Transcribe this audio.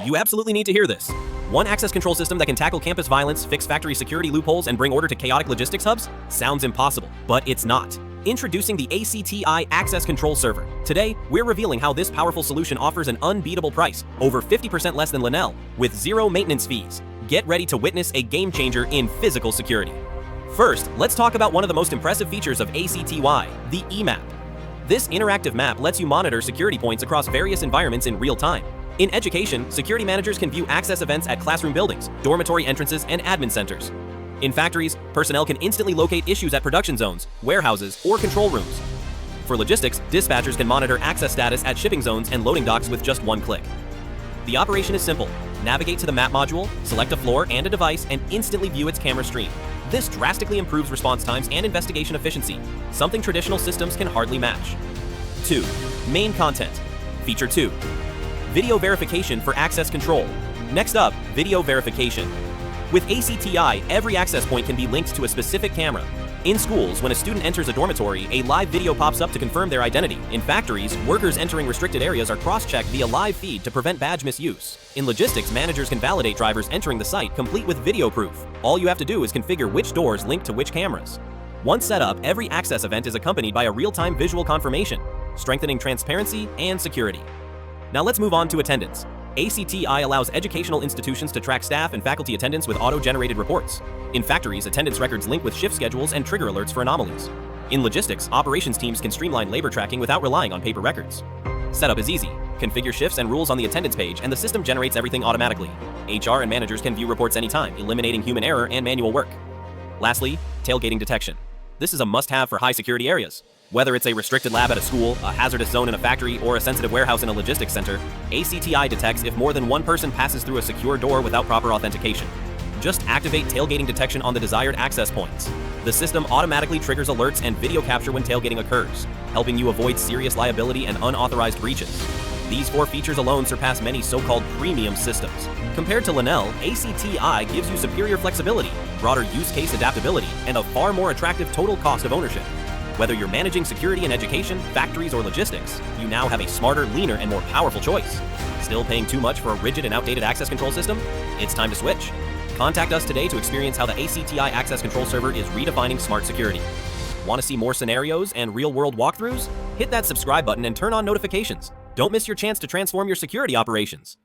You absolutely need to hear this. One access control system that can tackle campus violence, fix factory security loopholes, and bring order to chaotic logistics hubs? Sounds impossible, but it's not. Introducing the ACTi Access Control Server. Today, we're revealing how this powerful solution offers an unbeatable price, over 50% less than Lenel, with zero maintenance fees. Get ready to witness a game changer in physical security. First, let's talk about one of the most impressive features of ACTi, the eMap. This interactive map lets you monitor security points across various environments in real time. In education, security managers can view access events at classroom buildings, dormitory entrances, and admin centers. In factories, personnel can instantly locate issues at production zones, warehouses, or control rooms. For logistics, dispatchers can monitor access status at shipping zones and loading docks with just one click. The operation is simple. Navigate to the map module, select a floor and a device, and instantly view its camera stream. This drastically improves response times and investigation efficiency, something traditional systems can hardly match. 2. Main content. Feature 2. Video verification for access control. Next up, video verification. With ACTi, every access point can be linked to a specific camera. In schools, when a student enters a dormitory, a live video pops up to confirm their identity. In factories, workers entering restricted areas are cross-checked via live feed to prevent badge misuse. In logistics, managers can validate drivers entering the site, complete with video proof. All you have to do is configure which doors link to which cameras. Once set up, every access event is accompanied by a real-time visual confirmation, strengthening transparency and security. Now let's move on to attendance. ACTi allows educational institutions to track staff and faculty attendance with auto-generated reports. In factories, attendance records link with shift schedules and trigger alerts for anomalies. In logistics, operations teams can streamline labor tracking without relying on paper records. Setup is easy. Configure shifts and rules on the attendance page, and the system generates everything automatically. HR and managers can view reports anytime, eliminating human error and manual work. Lastly, tailgating detection. This is a must-have for high-security areas. Whether it's a restricted lab at a school, a hazardous zone in a factory, or a sensitive warehouse in a logistics center, ACTi detects if more than one person passes through a secure door without proper authentication. Just activate tailgating detection on the desired access points. The system automatically triggers alerts and video capture when tailgating occurs, helping you avoid serious liability and unauthorized breaches. These 4 features alone surpass many so-called premium systems. Compared to Lenel, ACTi gives you superior flexibility, broader use case adaptability, and a far more attractive total cost of ownership. Whether you're managing security in education, factories, or logistics, you now have a smarter, leaner, and more powerful choice. Still paying too much for a rigid and outdated access control system? It's time to switch. Contact us today to experience how the ACTi Access Control Server is redefining smart security. Want to see more scenarios and real-world walkthroughs? Hit that subscribe button and turn on notifications. Don't miss your chance to transform your security operations.